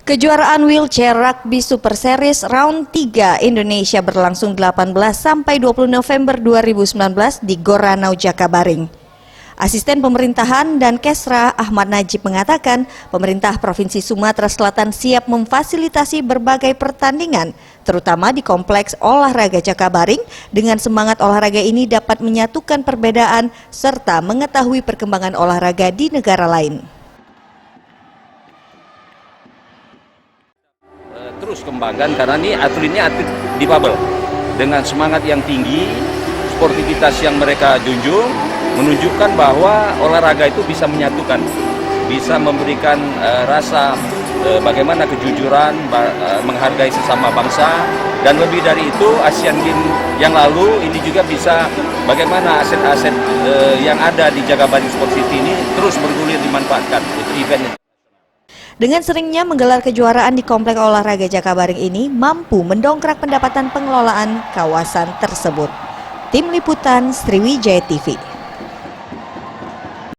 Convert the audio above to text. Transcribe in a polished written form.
Kejuaraan wheelchair rugby Super Series Round 3 Indonesia berlangsung 18 sampai 20 November 2019 di Gor Ranau Jakabaring. Asisten Pemerintahan dan Kesra Ahmad Najib mengatakan pemerintah Provinsi Sumatera Selatan siap memfasilitasi berbagai pertandingan, terutama di Kompleks Olahraga Jakabaring. Dengan semangat olahraga ini dapat menyatukan perbedaan serta mengetahui perkembangan olahraga di negara lain. Terus kembangkan karena ini atletnya atlet difabel dengan semangat yang tinggi, sportivitas yang mereka junjung menunjukkan bahwa olahraga itu bisa menyatukan, bisa memberikan rasa bagaimana kejujuran, menghargai sesama bangsa, dan lebih dari itu Asian Games yang lalu ini juga bisa bagaimana aset-aset yang ada di Jakabaring Sport City ini terus bergulir dimanfaatkan untuk event. Dengan seringnya menggelar kejuaraan di Komplek Olahraga Jakabaring ini mampu mendongkrak pendapatan pengelolaan kawasan tersebut. Tim Liputan Sriwijaya TV.